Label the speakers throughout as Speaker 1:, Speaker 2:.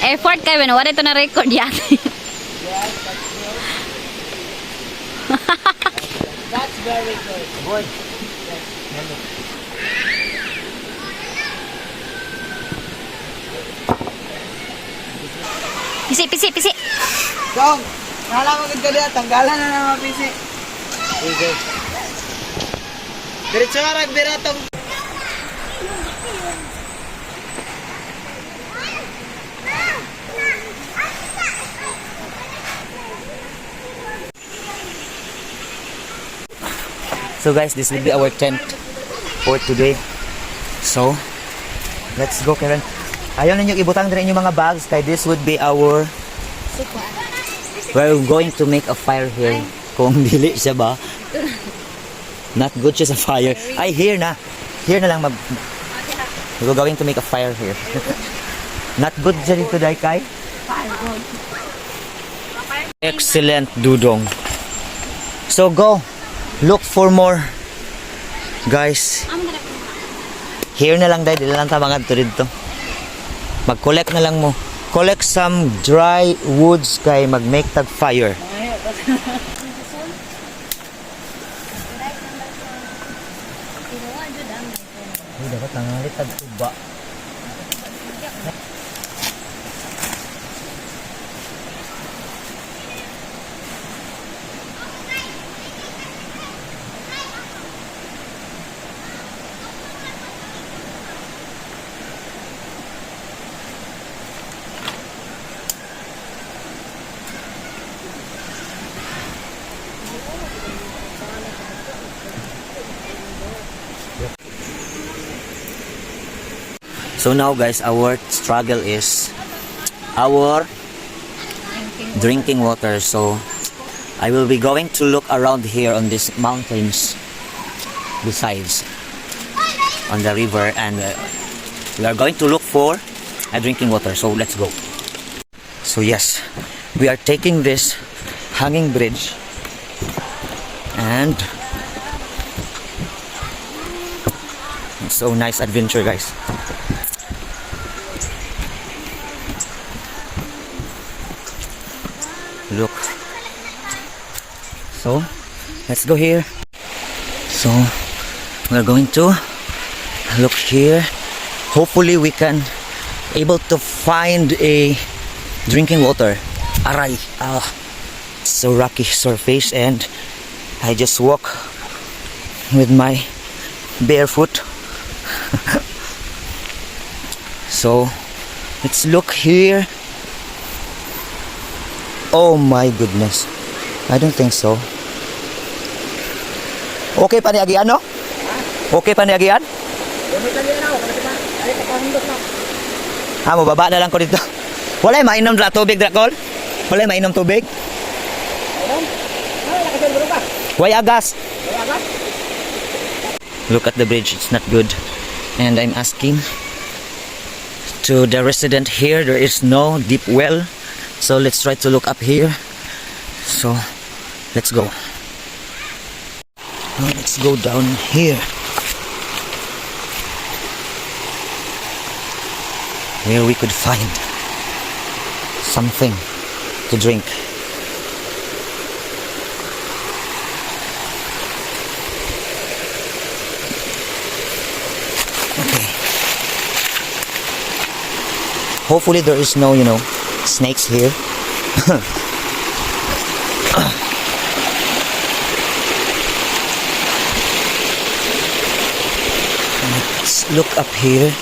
Speaker 1: Effort kayo, wala ito na record yan.
Speaker 2: That's very good. Good.
Speaker 1: Pisi.
Speaker 2: Dong, nahala mo ganda liya, tanggalan na naman pisi. Sige. Diretso nga ragbira tong.
Speaker 3: So guys, this will be our tent for today. So, let's go, Karen. Ayaw ninyo ibutang din yung mga bags kay this would be our... We're going to make a fire here. Kung dili siya ba? Not good siya sa fire. Ay, here na. Here na lang mag... We're going to make a fire here. Not good siya dito, Daikay? Excellent, Dudong. So go. Look for more. Guys. Here na lang, dahil dila lang tamangad to dito. Mag-collect na lang mo. Collect some dry woods kay mag-make tag fire. Ay, dapat nangalit tag tuba. So now guys, our struggle is our drinking water. So I will be going to look around here on these mountains besides on the river, and we are going to look for a drinking water. So let's go. So yes, we are taking this hanging bridge, and so nice adventure, guys. Look. So let's go here. So we're going to look here. Hopefully we can able to find a drinking water. Aray. So rocky surface, and I just walk with my barefoot. So let's look here. Oh my goodness. I don't think so. Okay pa ni agian, no? Okay pa ni agian? Mo baba na lang ko dito. Wala mainom dra tubig dra kol? Wala mainom tubig? Why agas? Look at the bridge, it's not good. And I'm asking to the resident here, there is no deep well. So let's try to look up here. So let's go. Now let's go down here. Where we could find something to drink. Okay. Hopefully there is no, snakes here. Let's look up here.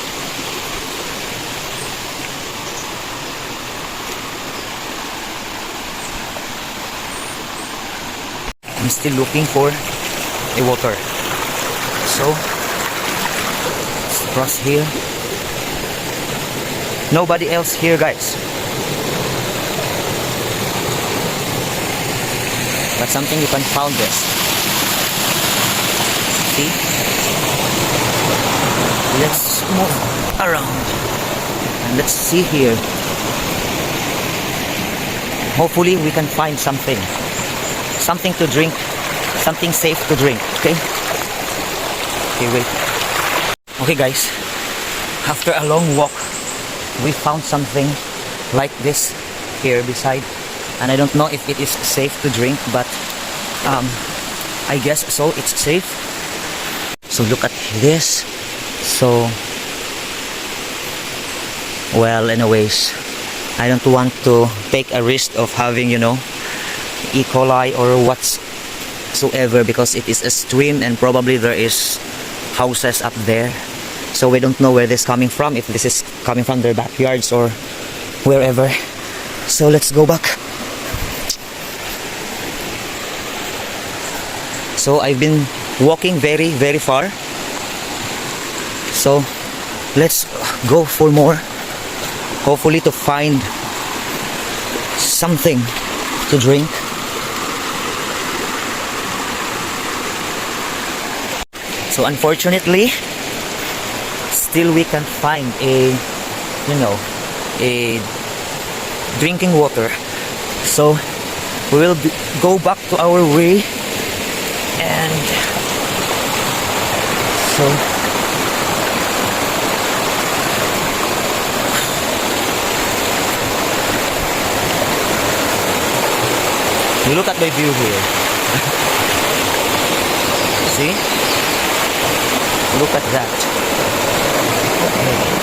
Speaker 3: I'm still looking for a water. So let's cross here. Nobody else here, guys. But something you can found this. See? Let's move around and let's see here. Hopefully we can find something to drink, something safe to drink. Okay, wait. Okay guys, after a long walk we found something like this here beside, and I don't know if it is safe to drink, but I guess so, it's safe. So look at this. So well, anyways, I don't want to take a risk of having, you know, E. coli or whatsoever, because it is a stream and probably there is houses up there. So we don't know where this is coming from, if this is coming from their backyards or wherever. So let's go back. So I've been walking very, very far. So let's go for more. Hopefully to find something to drink. So unfortunately, still we can't find a, you know, a drinking water. So we will go back to our way, and so look at my view here. See? Look at that. Okay.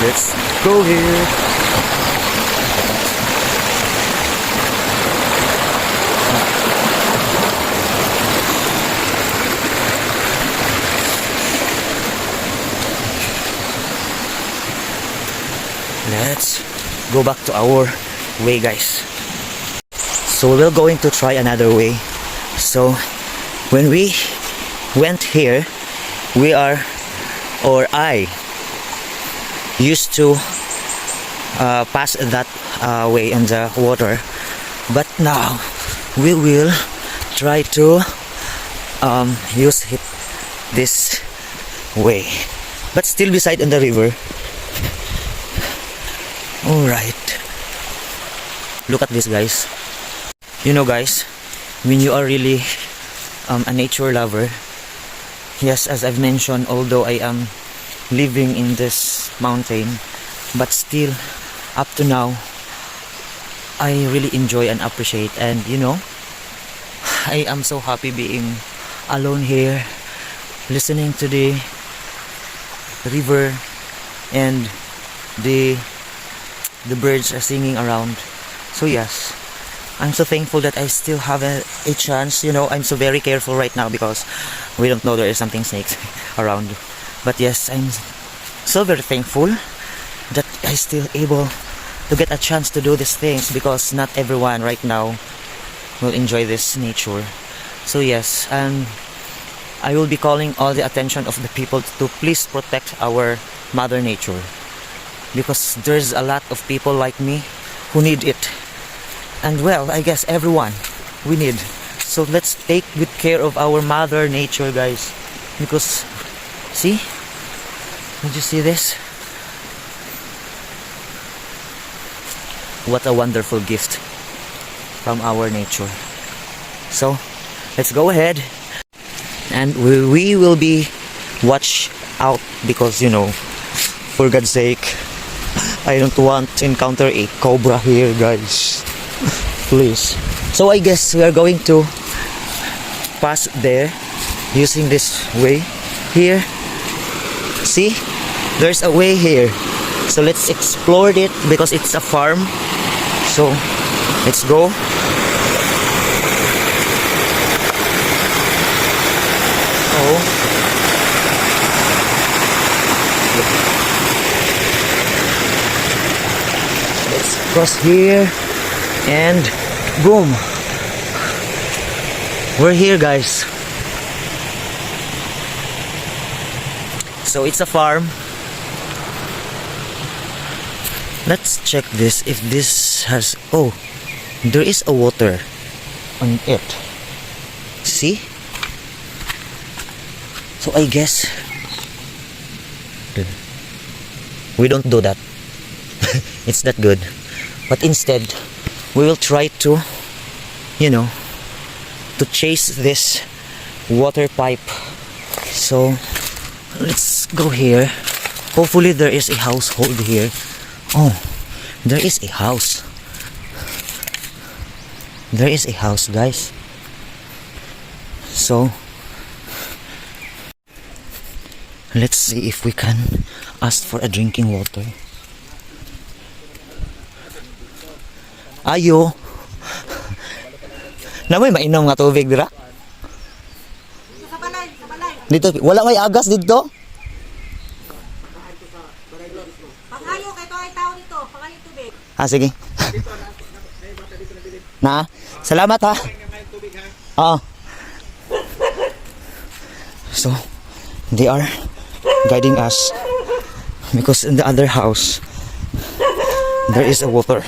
Speaker 3: Let's go here. Let's go back to our way, guys. So we're going to try another way. So when we went here, I used to pass that way on the water, but now we will try to use it this way, but still beside on the river. Alright, look at this, guys. You know, guys, when you are really a nature lover, yes, as I've mentioned, although I am living in this mountain, but still up to now I really enjoy and appreciate, and you know, I am so happy being alone here, listening to the river and the birds are singing around. So yes, I'm so thankful that I still have a chance. You know, I'm so very careful right now because we don't know there is something snakes around. But yes, I'm so very thankful that I still able to get a chance to do these things, because not everyone right now will enjoy this nature. So yes, I will be calling all the attention of the people to please protect our mother nature, because there's a lot of people like me who need it, and well, I guess everyone we need. So let's take good care of our mother nature, guys, because see, did you see this? What a wonderful gift from our nature. So let's go ahead, and we will be watch out, because you know, for God's sake, I don't want to encounter a cobra here, guys. Please. So I guess we are going to pass there using this way here. See, there's a way here, so let's explore it, because it's a farm. So let's go. Oh, let's cross here, and boom, we're here, guys. So it's a farm. Let's check this, if this has, oh, there is a water on it. See? So I guess we don't do that. It's not good. But instead, we will try to, to chase this water pipe. So, let's go here. Hopefully there is a household here. Oh, there is a house. There is a house, guys. So, let's see if we can ask for a drinking water. Ayo. Namoy mainom nga tubig dira? Dito wala may agas dito.
Speaker 4: Pangayo kay to ay tao dito, pangayo tubig.
Speaker 3: Ah sige. Na, salamat ha. Oo. So, they are guiding us because in the other house there is a water.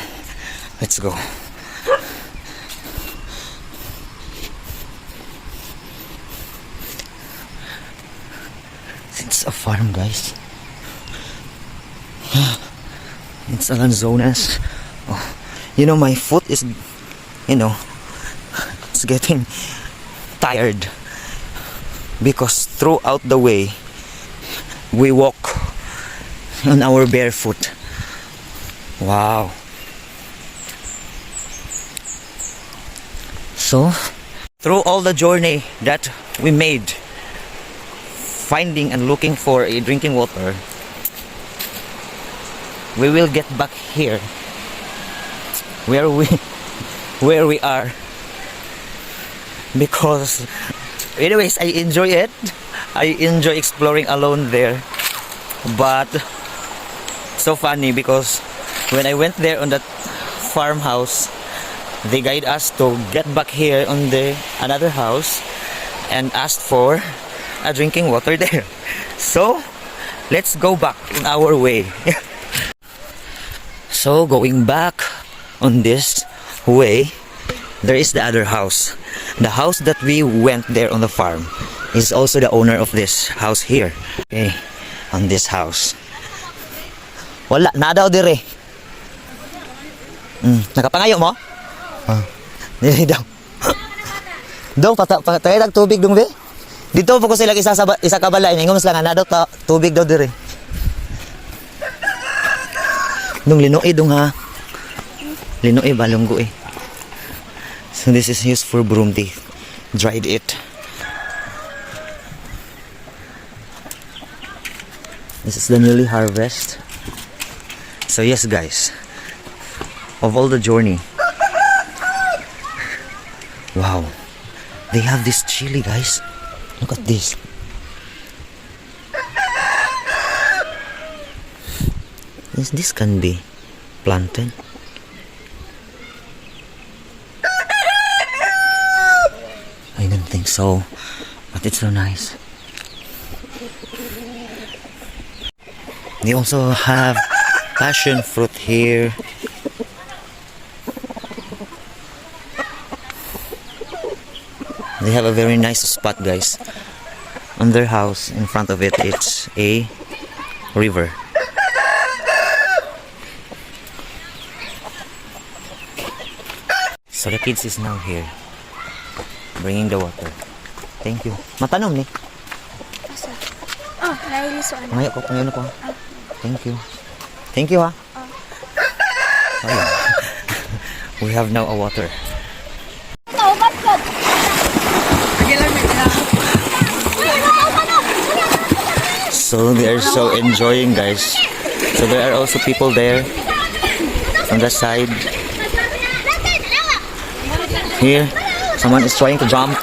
Speaker 3: Let's go. It's a farm, guys. It's a Lanzones. Oh, my foot is, it's getting tired because throughout the way we walk on our barefoot. Wow. So, through all the journey that we made, finding and looking for a drinking water, we will get back here where we are, because anyways, I enjoy it. I enjoy exploring alone there, but so funny because when I went there on that farmhouse, they guide us to get back here on the another house and asked for a drinking water there. So let's go back on our way. So going back on this way, there is the other house. The house that we went there on the farm is also the owner of this house here. Okay, on this house. Wala na daw dire. Nakapangayo mo? Dili daw. Dong patay tubig dong be. Dito po ko sila isa ka balay, ingom sila nga na daw tubig daw dire. Dong linoy dong ha. Linoy balunggo eh. So this is used for broom. They dried it. This is the newly harvest. So yes guys, of all the journey, wow, they have this chili, guys. Look at this. This can be planted. I don't think so, but it's so nice. They also have passion fruit here. They have a very nice spot, guys. On their house, in front of it, it's a river. So the kids is now here, bringing the water. Thank you. Matanom ni.
Speaker 4: Oh, nailisuan.
Speaker 3: Ngayon ko. Thank you. Thank you ha. Oh. We have now a water. So they are so enjoying, guys. So there are also people there on the side. Here, someone is trying to jump.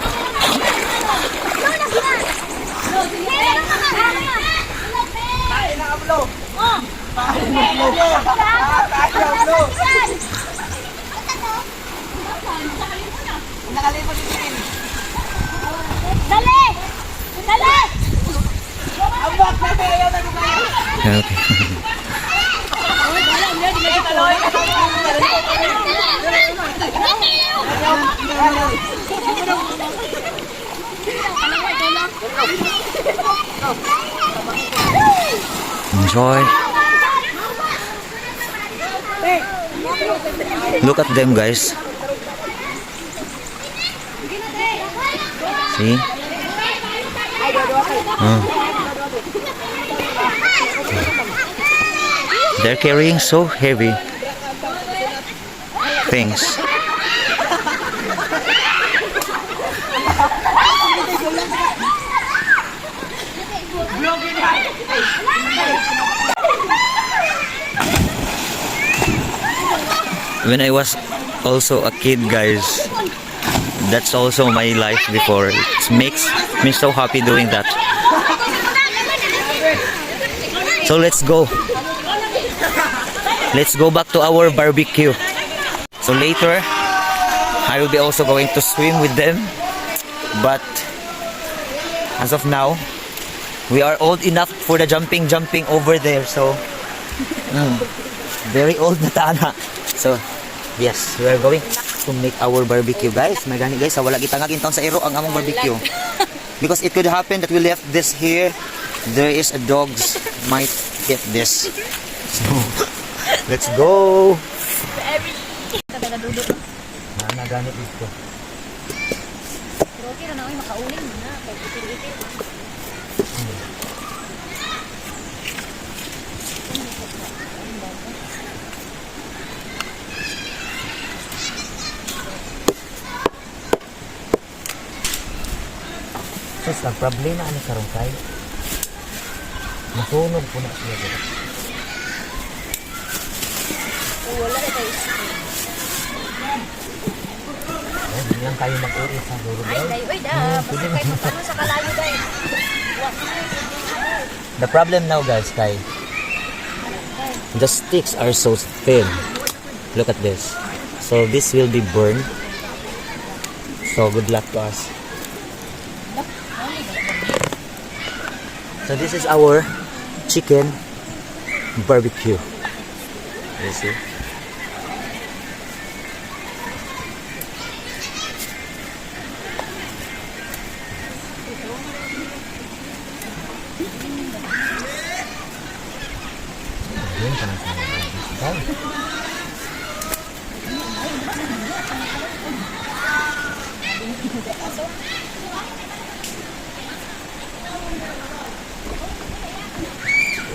Speaker 4: Dali! Dali!
Speaker 3: Okay. Enjoy. Look at them, guys. See? They're carrying so heavy things. When I was also a kid, guys, that's also my life before. It makes me so happy doing that. So let's go. Let's go back to our barbecue. So later, I will be also going to swim with them. But as of now, we are old enough for the jumping over there. So, very old na tana. So, yes, we are going to make our barbecue, guys. May gani, guys, wala kita nga gintaon sa iro ang among barbecue. Because it could happen that we left this here. There is a dogs might get this. So, let's go. Mana gani dito.
Speaker 1: Okay na ako makauling na kay itir-itir.
Speaker 3: Sus, ang problema ano karon kay masunog po na siya dito.
Speaker 1: Wala na tayo.
Speaker 3: Hindi lang kayo mag-uwi sa duro.
Speaker 1: Ay, basta kayo magtanong sa kalayo day.
Speaker 3: The problem now, guys, kay the sticks are so thin. Look at this. So this will be burned. So good luck to us. So this is our chicken barbecue. You see?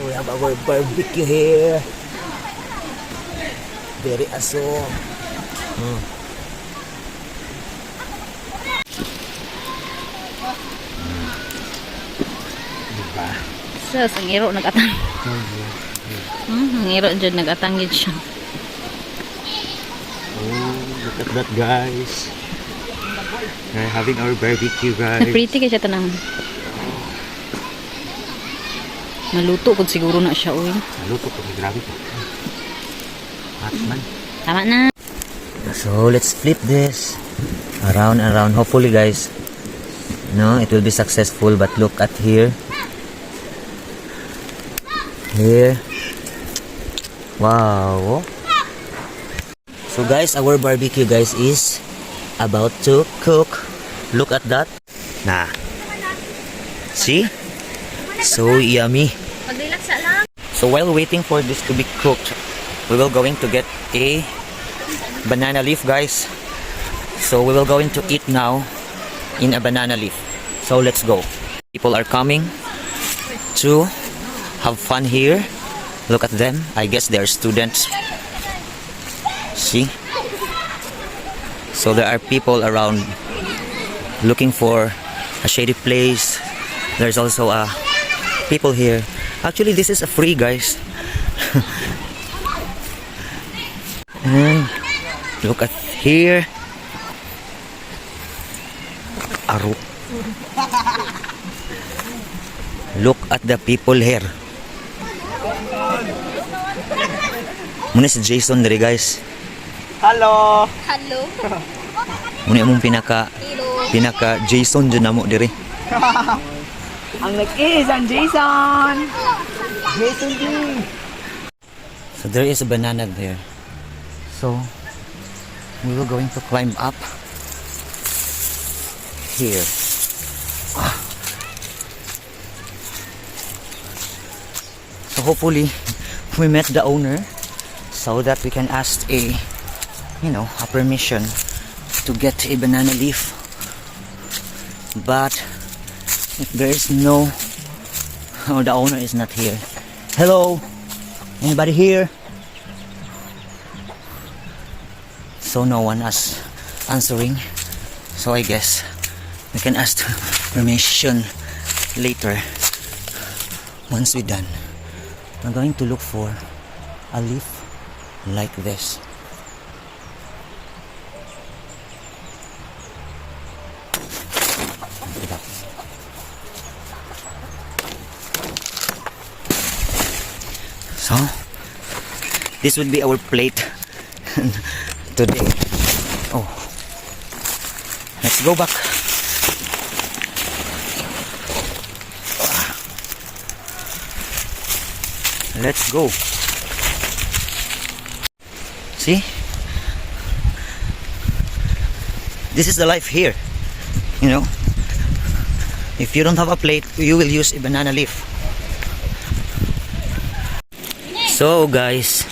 Speaker 3: We have our barbecue here. Very aso.
Speaker 1: Sus, ang iro nagatang. Ang iro dyan nagatangid siya.
Speaker 3: Oh, look at that, guys. We're having our barbecue, guys.
Speaker 1: Pretty kaya siya tanang. Maluto kung siguro na siya, uy.
Speaker 3: Maluto ko, grabe po. Hot man.
Speaker 1: Tama na.
Speaker 3: So let's flip this around and around. Hopefully, guys, no, it will be successful. But look at here. Here. Wow. So guys, our barbecue, guys, is about to cook. Look at that. Nah. See? So yummy.
Speaker 1: Maglilaksa lang.
Speaker 3: So while waiting for this to be cooked, we will going to get a banana leaf, guys. So we will going to eat now in a banana leaf. So let's go. People are coming to have fun here. Look at them. I guess they are students. See? So there are people around looking for a shady place. There's also people here. Actually, this is a free, guys. And look at here. Aro. Look at the people here. Muna si Jason diri, guys.
Speaker 2: Hello.
Speaker 1: Hello.
Speaker 3: Muna mong pinaka Jason dyan namo diri.
Speaker 2: Ang nag-is ang Jason. Jason D.
Speaker 3: So there is a banana there. So we will going to climb up here. So hopefully we met the owner so that we can ask a you know, a permission to get a banana leaf. But if there is no, oh, the owner is not here. Hello, anybody here? So no one is answering. So I guess we can ask permission later once we're done. I'm going to look for a leaf like this. So this would be our plate today. Oh, let's go back. Let's go. See? This is the life here. You know? If you don't have a plate, you will use a banana leaf. So guys,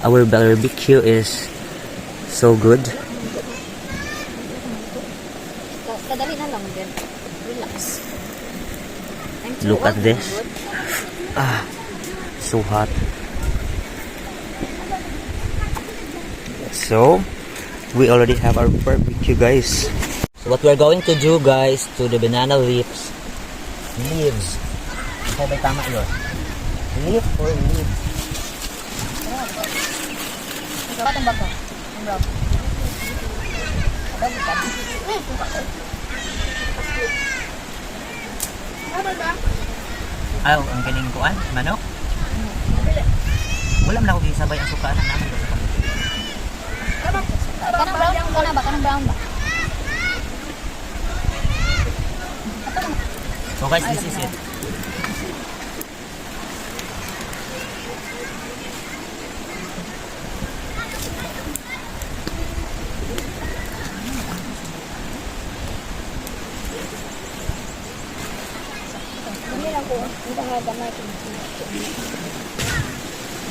Speaker 3: our BBQ is so good.
Speaker 1: Kadali na lang din. Relax.
Speaker 3: Look at this. Ah, so hot. So we already have our barbecue, guys. So what we're going to do, guys, to the banana leaves. Okay, ba tama yun? Leaf or leaves?
Speaker 1: Katong bako. Bro.
Speaker 3: Ayaw, ang galing kuan, manok? Wala man ako gisabay ang suka na naman.
Speaker 1: Kanang brown ka na ba? Kanang brown ba?
Speaker 3: So guys, this is it.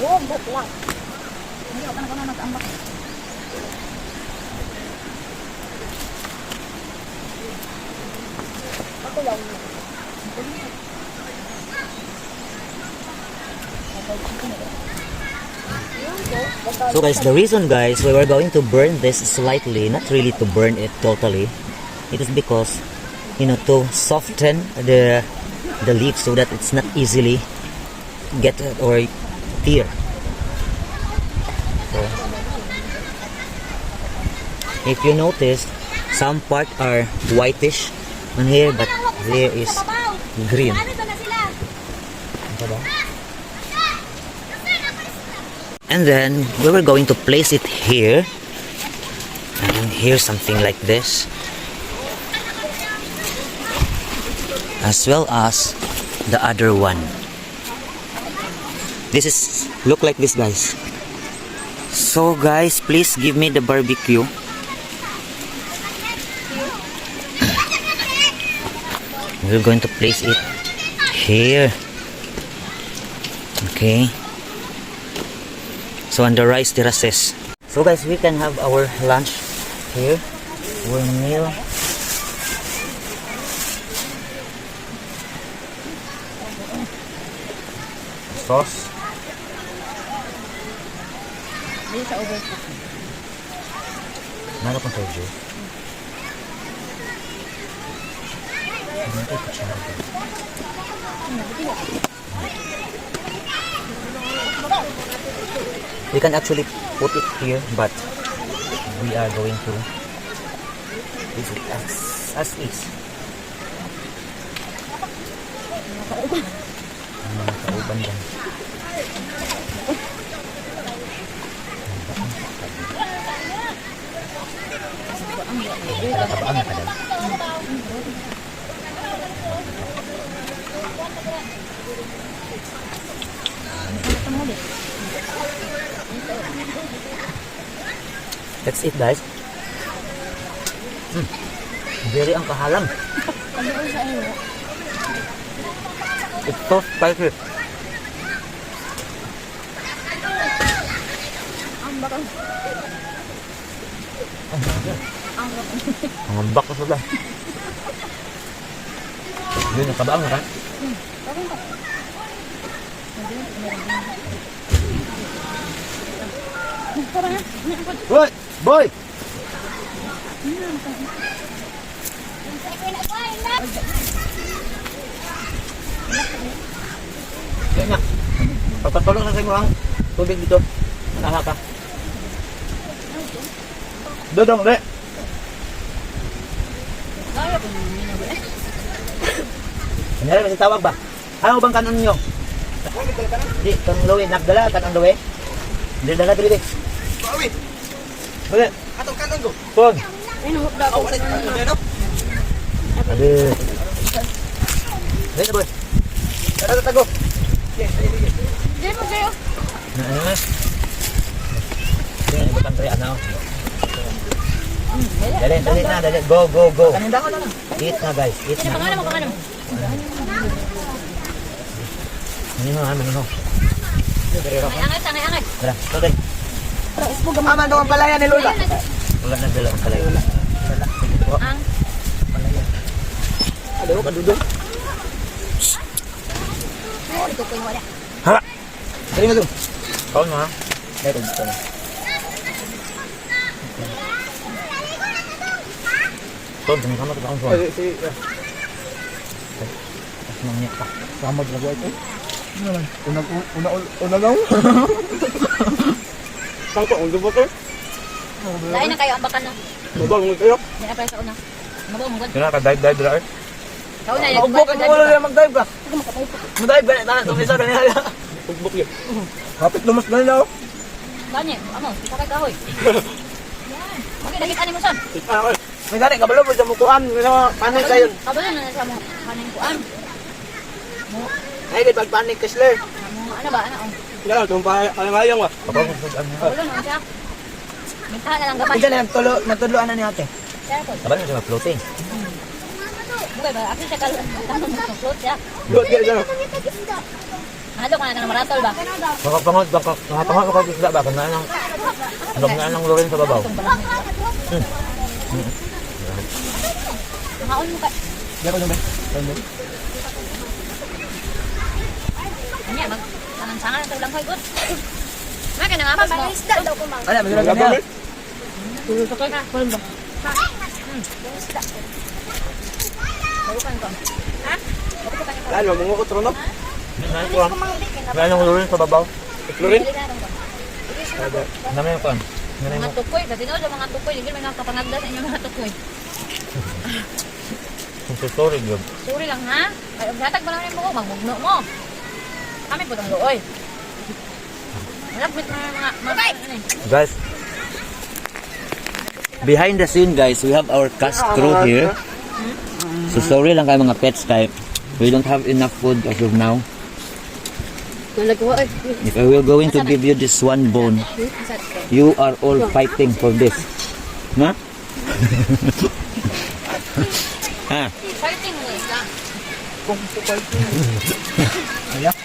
Speaker 1: Bubok lang. Hindi ako na nag-ambak. Ako lang.
Speaker 3: So guys, the reason, guys, we were going to burn this slightly, not really to burn it totally, it is because, you know, to soften the leaf so that it's not easily get or tear. So, if you notice, some part are whitish on here, but there is green. And then we were going to place it here, and here something like this, as well as the other one. This is look like this, guys. So guys, please give me the barbecue. We're going to place it here. Okay. So on the rice terraces. So guys, we can have our lunch here. Our meal. Sauce.
Speaker 1: Hindi sa overcooking.
Speaker 3: Meron pang soju. Meron kutsara. We can actually put it here, but we are going to use it as is. Nakauban lang. Nakabaan na kadal. That's it, guys. Very ang kahalang. It's so spicy. Ang ambak ko sila. Yun, nakabaang na ka? Boy! Boy! Yan na. Pagpatulong na sa mo ang tubig dito. Nakaha ka. Dodong, re. Kanyari, may tawag ba? Ano bang kanon nyo? Di, kang Louie, nagdala, kanang Louie? Hindi, dala, dili.
Speaker 2: Bawi.
Speaker 3: Bale,
Speaker 2: Atong kanon ko.
Speaker 3: pog.
Speaker 2: Wala ka ano?
Speaker 3: Adi. Dali na, boy. Tara, tago.
Speaker 1: Hindi mo kayo.
Speaker 3: Ano na? Hindi, ibutang tayo, ano? Dali, dali na, dali. Go, go, go.
Speaker 2: Kaninda ko na lang.
Speaker 3: Eat na, guys. Eat na.
Speaker 1: Pangalan mo, pangalan mo.
Speaker 3: Ano mo, ano mo?
Speaker 1: May angat, angay, angay.
Speaker 3: Tara, tara.
Speaker 2: Aman doon ang palaya ni Lola.
Speaker 3: Wala na dala ang kalay.
Speaker 1: Ang.
Speaker 2: Ano ka dudong?
Speaker 1: Oh, ito ko yung wala.
Speaker 3: Ha!
Speaker 2: Dali na doon.
Speaker 3: Kaon mo, ha?
Speaker 2: Dito dito na.
Speaker 3: Tol, dami ka matapang ko.
Speaker 2: Si
Speaker 3: Tapos mangyak pa.
Speaker 2: Samad na buhay ko. Una lang. Saan ko? Undo ba ito?
Speaker 1: Lain na kayo ang bakan na.
Speaker 2: Mabang mo kayo.
Speaker 1: Hindi na pala sa una. Mabang mo.
Speaker 3: Kaya ka, dive dala eh.
Speaker 1: Kau na,
Speaker 2: Magbuk ka mo lang mag-dive ka. Mag-dive ba? Tara, tumisa na niya. Magbuk yun. Kapit lumas na nila.
Speaker 1: Banya, amo, kita kay kahoy. Yan. Bakit ani mo son?
Speaker 2: May gani, kabalo mo sa mukuan. Panik kayo.
Speaker 1: Kabalo na sa mo kanin kuan. Mo,
Speaker 2: Ay, di pagpanik ka sila.
Speaker 1: mo ano ba ano?
Speaker 2: Yan, tumpa kalayang ba?
Speaker 3: Kapag mo sa ano.
Speaker 1: Kabalo na siya. Mintahan na lang gamay.
Speaker 2: Diyan na, natuluan na ni ate.
Speaker 1: Kaya ko.
Speaker 3: Kapag mo siya mag-floating.
Speaker 1: Bugay ba? Ako siya kalon mo float siya.
Speaker 2: Good kayo dyan.
Speaker 1: Ano ka na maratol ba?
Speaker 3: Pangapangod, pangapangod ako isda ba? Kung naan ng lurin sa babaw.
Speaker 1: Maon mo ka.
Speaker 2: Diyan ko dyan ba?
Speaker 1: Anya mag sangan-sangan sa ulang hoy good. Maka na mamas mo.
Speaker 2: Ano, may gano'n ganyan.
Speaker 1: Sakay ka, kuan ba? Barukan ko. Ha?
Speaker 2: Ano, mga utro no?
Speaker 3: Naan ng lurin sa babaw.
Speaker 2: Florin?
Speaker 3: Dami yung kuan.
Speaker 1: Mga tukoy, kasi no, mga tukoy, hindi may kapangagda sa inyo mga tukoy.
Speaker 3: Kung tutorig yun.
Speaker 1: Sorry lang ha. Ay, maghatag ba namin mo, magmugno mo. Kami po itong looy. Malapit na mga ano eh.
Speaker 3: Guys, behind the scene guys, we have our cast crew here. So sorry lang kayo mga pets kay we don't have enough food as of now. If I will going to give you this one bone, you are all fighting for this. Ha? Ha?
Speaker 1: Fighting mo isla.
Speaker 2: Ayan.